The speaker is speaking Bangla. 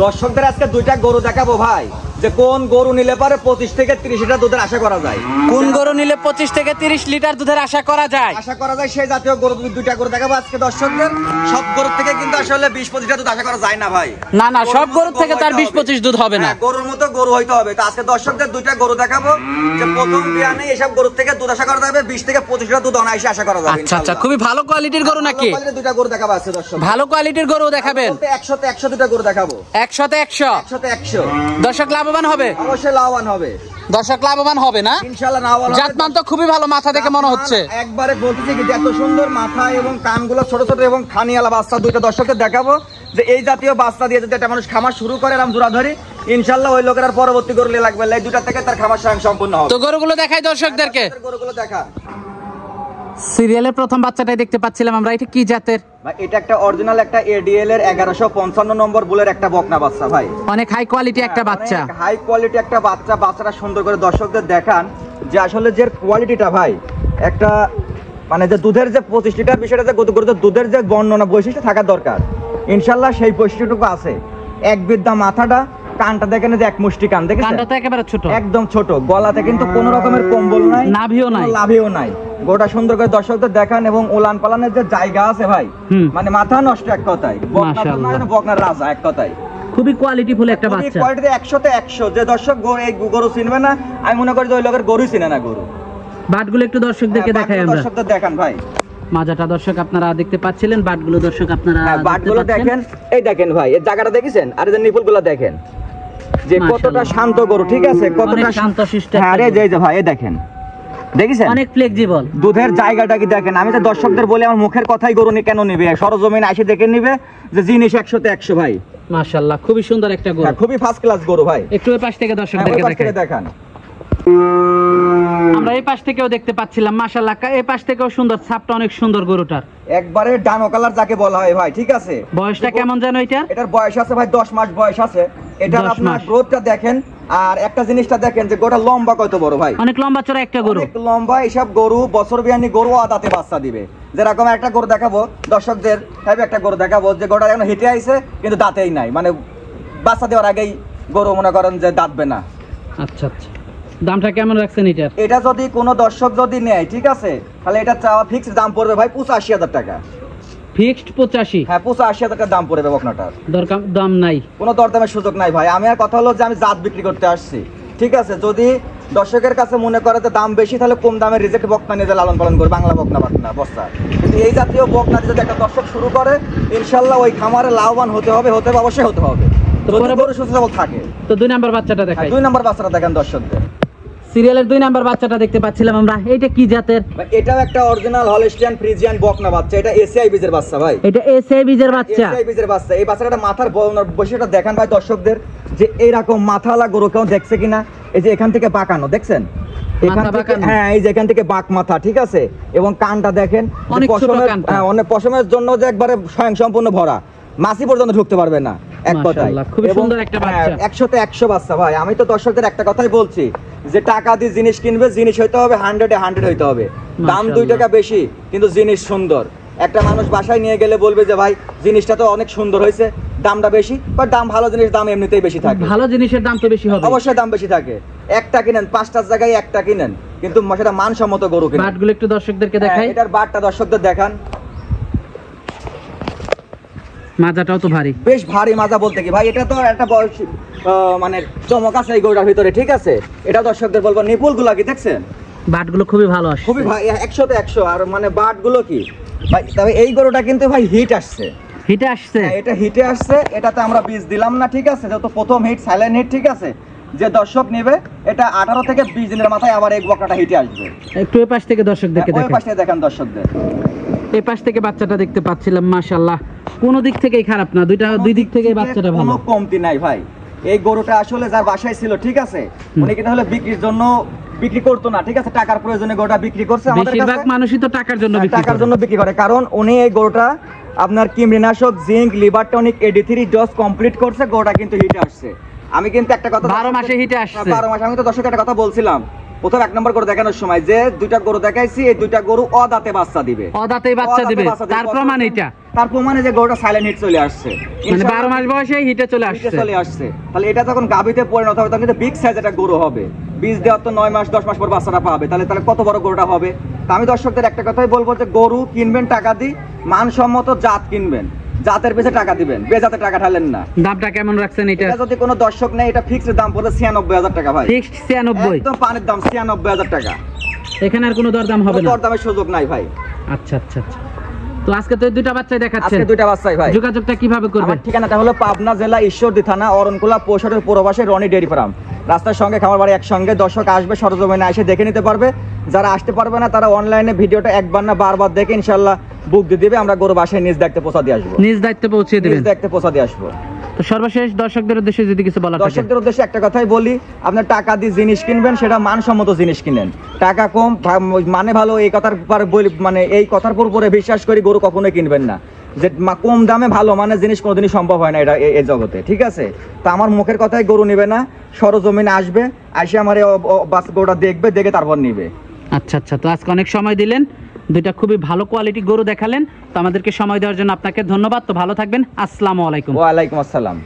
দর্শকদের আজকে দুইটা গরু দেখাবো ভাই, যে কোন গরু নিলে পারে 25 থেকে 30 লিটার দুধের আশা করা যায়। কোন গরু নিলে 25 থেকে 30 লিটার দুধের আশা করা যায় সেই জাতীয় গরু দুইটা গরু দেখাবো আজকে দর্শকদের। সব গরু থেকে কিন্তু আসলে 20-25 লিটার দুধ আশা করা যায় না ভাই। না সব গরু থেকে তার 20-25 দুধ হবে না, গরুর মতো গরু হইতে হবে। তো আজকে দর্শকদের দুইটা গরু দেখাবো, যে প্রথম বিয়ানে এসব গরু থেকে দুধ আশা করা যাবে 20 থেকে 25 লিটার দুধ অনায়াসে আশা করা যাবে। আচ্ছা, খুবই ভালো কোয়ালিটির গরু নাকি? দুইটা গরু দেখাবো আজকে দর্শক, ভালো কোয়ালিটির গরু দেখাবেন। 100 দুইটা গরু দেখাবো, 100 দর্শক লাভবান হবে, অবশ্যই লাভবান হবে। দর্শক লাভবান হবে না ইনশাআল্লাহ, লাভবান। জাতমান তো খুবই ভালো, মাথা দেখে মনে হচ্ছে একবারে বলতেছি কি এত সুন্দর মাথা এবং কানগুলো ছোট ছোট এবং খানিয়ালা বাচ্চা দুইটা দর্শকদের দেখাবো, যে এই জাতীয় বাচ্চা দিয়ে যদি একটা মানুষ খামার শুরু করে এরকম জোড়া ধরি, ইনশাআল্লাহ ওই লোকের আর পরবর্তী গরু লাগবে না, এই দুইটা থেকে তার খামার সম্পূর্ণ হবে। তো গরুগুলো দেখাই দর্শকদেরকে, গরুগুলো দেখা। সিরিয়ালের প্রথম বাচ্চাটাই দেখতে পাচ্ছিলাম আমরা, এটা কি জাতের ভাই? এটা একটা অরিজিনাল একটা এডিএল এর 1155 নম্বর বুলের একটা বকনা বাচ্চা ভাই, অনেক হাই কোয়ালিটি একটা বাচ্চা, হাই কোয়ালিটি একটা বাচ্চা। বাচ্চাটা সুন্দর করে দর্শকদের দেখান, যে আসলে যে কোয়ালিটিটা ভাই, একটা মানে যে দুধের যে 25 লিটার বিষয়টা, যে গরুদের দুধের যে বর্ণনা বৈশিষ্ট্য থাকা দরকার, ইনশাআল্লাহ সেই বৈশিষ্ট্যটুকু আছে। এক বিদ্যা মাথাটা, কানটা দেখেন যে এক মুষ্টি কান, দেখেন কানটা তো একেবারে ছোট, একদম ছোট। গলাতে কিন্তু কোনো রকমের কম্বল নাই, নাভিও নাই। গোটা সুন্দর করে দর্শকদের দেখান, এবং উলান পালানের যে জায়গা আছে ভাই, মানে মাথা নষ্ট এক কথায়, বকনার রাজা এক কথায়। খুবই কোয়ালিটিফুল একটা বাচ্চা, কোয়ালিটি 100 যে দর্শক এই গরু চিনবে না, আমি মনে করি যে ওই লোকের গরু চিনে না গরু। বাটগুলো একটু দর্শকদেরকে দেখাই আমরা, দর্শকদের দেখান ভাই। মাজাটা দর্শক আপনারা দেখতে পাচ্ছিলেন, বাটগুলো দর্শক আপনারা বাটগুলো দেখেন, এই দেখেন ভাই এই জায়গাটা দেখেছেন, আর এই যে নিপুলগুলো দেখেন যে কতটা শান্ত গরু, ঠিক আছে, কতটা শান্তশিষ্ট। আরে এই যে ভাই এই দেখেন, দেখেছেন অনেক ফ্লেক্সিবল দুধের জায়গাটা কি দেখেন। আমি তো দর্শকদের বলি, আমার মুখের কথাই গরু কেন নিবে, সরজমিন এসে দেখে নিবে যে জিনিস 100 ভাই। মাশাআল্লাহ, খুবই সুন্দর একটা গরু, খুবই ফার্স্ট ক্লাস গরু ভাই। একটু এই পাশ থেকে দর্শকদেরকে দেখান, আমরা এই পাশ থেকেও দেখতে পাচ্ছিলাম। মাশাআল্লাহ, এই পাশ থেকেও সুন্দর, ছাপটা অনেক সুন্দর গরুটার, একবারে ডানো কালার যাকে বলা হয় ভাই, ঠিক আছে। বয়সটা কেমন জানো এটার? এটার বয়স আছে ভাই 10 মাস বয়স আছে। এটার আপনার গ্রোথটা দেখেন, আর একটা জিনিসটা দেখেন যে গোটা লম্বা কত বড় ভাই, অনেক লম্বা চড়া একটা গরু, অনেক লম্বা। এইসব গরু বছর বিয়ানি গরু আদাতে বাচ্চা দিবে। যেরকম একটা গরু দেখাবো দর্শকদের, একটা গরু দেখাবো যে গোটা এখন হেঁটে আইছে কিন্তু দাঁতেই নাই, মানে বাচ্চা দেওয়ার আগেই গরু মনে করেন যে দাঁতবে না। আচ্ছা, দামটা কেমন রাখছেন এটার? এটা যদি কোনো দর্শক যদি নেয়, ঠিক আছে, তাহলে এটা চাওয়া ফিক্সড দাম পড়বে ভাই 85,000 টাকা। ফিক্সড 85? হ্যাঁ, 85,000 টাকা দাম পড়বে বকনাটার। দাম নাই, কোনো দরদামের সুযোগ নাই ভাই। আমি আর কথা হলো যে আমি জাত বিক্রি করতে আসছি, ঠিক আছে। যদি দর্শকের কাছে মনে করে যে দাম বেশি, তাহলে কম দামে রিজেক্ট বকনা নিয়ে লালন পালন করে, বাংলা বকনা বস্তা। কিন্তু এই জাতীয় বকনা যদি একটা দর্শক শুরু করে, ইনশাল্লাহ ওই খামারে লাভবান হতে হবে, অবশ্যই হতে হবে। থাকে তো 2 নাম্বার বাচ্চাটা দেখাই। 2 নাম্বার বাচ্চাটা দেখেন দর্শকদের, সিরিয়ালের 2 নাম্বার বাচ্চাটা দেখতে পাচ্ছিলাম আমরা। এইটা কি জাতের? এটাও একটা অরিজিনাল হলস্টিয়ান ফ্রিজিয়ান বকনা বাচ্চা। এটা এসিআই বীজের বাচ্চা ভাই, এটা এসিআই বীজের বাচ্চা, এসিআই বীজের বাচ্চা। এই বাচ্চাটা মাথার বৈশিষ্ট্যটা দেখান ভাই দর্শকদের, যে এইরকম মাথাওয়ালা গরু কেউ দেখছে কিনা। এই যে এখান থেকে বাঁকানো দেখছেন, হ্যাঁ এই যে এখান থেকে বাঁক মাথা, ঠিক আছে। এবং কানটা দেখেন, অনেক পশমের জন্য যে একবারে স্বয়ং সম্পূর্ণ ভরা, মাছি পর্যন্ত ঢুকতে পারবে না এক কথায়। খুব সুন্দর একটা বাচ্চা, 100 বাচ্চা ভাই। আমি তো দর্শকদের একটা কথাই বলছি, যে টাকা দিয়ে জিনিস কিনবে, জিনিস হইতে হবে 100 হইতে হবে। দাম 2 টাকা বেশি, কিন্তু জিনিস সুন্দর। একটা মানুষ বাসায় নিয়ে গেলে বলবে যে ভাই জিনিসটা তো অনেক সুন্দর হয়েছে, দামটা বেশি। বাট দাম, ভালো জিনিস দাম এমনিতেই বেশি থাকে, ভালো জিনিসের দাম তো বেশি হবে, অবশ্যই দাম বেশি থাকে। একটা কিনেন 5টার জায়গায় একটা কিনেন, কিন্তু সেটা মানসম্মত গরু কিনেন। বাটগুলো একটু দর্শকদেরকে দেখাই, এটার বাটটা দর্শকদের দেখান। মাজাটাও তো ভারী, বেশ ভারী মাজা। বলতে কি ভাই, এটা তো একটা বয়স মানে চমক আছে এই গরুটার ভিতরে, ঠিক আছে। এটা দর্শকদের বলবো, নিপুল গুলা কি দেখছেন, বাটগুলো খুবই ভালো আসছে, খুবই ভাই 100 আর মানে বাটগুলো কি ভাই। তবে এই গরুটা কিন্তু ভাই হিটে আসছে। এটা হিটে আসছে। এটাতে আমরা বীজ দিলাম না, ঠিক আছে, যেহেতু প্রথম হিট, সাইলেন্ট হিট, ঠিক আছে। যে দর্শক নেবে, এটা 18 থেকে 20 দিনের মাথায় আবার এই বকনাটা হিটে আসবে। একটু এই পাশ থেকে দর্শকদেরকে দেখাই, ওই পাশে দেখেন দর্শকদের, এই পাশ থেকে বাচ্চাটা দেখতে পাচ্ছিলাম। মাশাআল্লাহ, কোন দিক থেকেই খারাপ না, দুই দিক থেকে বাচ্চাটা ভালো, কোনো কমতি নাই ভাই। এই গরুটা আসলে যার বাসায় ছিল, ঠিক আছে, উনি কিন্তু হলে বিক্রির জন্য বিক্রি করতো না, ঠিক আছে, টাকার প্রয়োজনে গরুটা বিক্রি করছে। আমাদের বেশিরভাগ মানুষই তো টাকার জন্য বিক্রি করে, কারণ উনি এই গরুটা আপনার কৃমিনাশক, zinc, liver tonic, AD3 dose complete করছে। গরুটা কিন্তু হিটে আসছে। আমি কিন্তু একটা কথা, 12 মাসে হিটে আসছে, 12 মাসে। আমি তো দর্শক একটা কথা বলছিলাম, প্রথম এক নম্বর গরু দেখানোর সময় যে দুইটা গরু দেখাইছি, এই দুইটা গরু অদাঁতে বাচ্চা দিবে, অদাঁতে বাচ্চা দিবে, তার প্রমাণ এটা, তার প্রমাণে যে গরুটা সাইলেন্ট হিট চলে আসছে, মানে 12 মাস বয়সে হিটে চলে আসছে। তাহলে এটা যখন গাভীতে পরিণত হবে তখন কিন্তু বিগ সাইজ একটা গরু হবে। বীজ দেওয়ার তো 9 মাস 10 মাস পর বাচ্চাটা পাবে, তাহলে কত বড় গরুটা হবে। তা আমি দর্শকদের একটা কথাই বলবো যে গরু কিনবেন টাকা দিয়ে, মানসম্মত জাত কিনবেন, জাতের পেছনে টাকা দিবেন, বেজাতে টাকা ঢালেন না। দামটা কেমন রাখছেন এটা? এটা যদি কোনো দর্শক নেই, এটা ফিক্সড দাম পড়বে 96,000 টাকা ভাই, ফিক্সড 96, একদম পানির দাম 96,000 টাকা। এখানে আর কোনো দরদাম হবে না, দরদামের সুযোগ নাই ভাই। আচ্ছা আচ্ছা আচ্ছা। তো আজকে তো দুইটা বাচ্চাই দেখাচ্ছেন, আজকে দুইটা বাচ্চাই ভাই। যোগাযোগটা কিভাবে করবেন? আমার ঠিকানাটা হলো পাবনা জেলা ঈশ্বরদী থানা অরণকুলা পৌষাটের পূর্বপাশে রনি ডেয়ারি ফার্ম, রাস্তার সঙ্গে খামার বাড়ি একসঙ্গে। দর্শক আসবে সরজমিনে এসে দেখে নিতে পারবে, যারা আসতে পারবে না তারা অনলাইনে ভিডিওটা একবার না বারবার দেখে ইনশাআল্লাহ বুক দিয়ে দিবে, আমরা গরু বাসায় নিজ দায়িত্বে পৌঁছা দিয়ে আসবো, নিজ দায়িত্বে পৌঁছে দিবেন, নিজ দায়িত্বে পৌঁছা দিয়ে আসবো। তো সর্বশেষ দর্শকদের উদ্দেশ্যে যদি কিছু বলার থাকে? দর্শকদের উদ্দেশ্যে একটা কথাই বলি, আপনি টাকা দিয়ে জিনিস কিনবেন, সেটা মানসম্মত জিনিস কিনেন। টাকা কম মানে ভালো, এই কথার পর বলি, মানে এই কথার উপরে বিশ্বাস করি গরু কখনোই কিনবেন না, যে কম দামে ভালো মানে জিনিস কোনোদিনই সম্ভব হয় না এটা এই জগতে, ঠিক আছে। তো আমার মুখের কথাই গরু নিবে না, সরজমিনে আসবে, আসে আমার গরুটা দেখবে, দেখে তারপর নিবে। আচ্ছা আচ্ছা। তো আজকে অনেক সময় দিলেন, দুইটা খুবই ভালো কোয়ালিটি গরু দেখালেন, তো আমাদেরকে সময় দেওয়ার জন্য আপনাকে ধন্যবাদ। তো ভালো থাকবেন, আসসালামু আলাইকুম। ওয়ালাইকুম আসসালাম।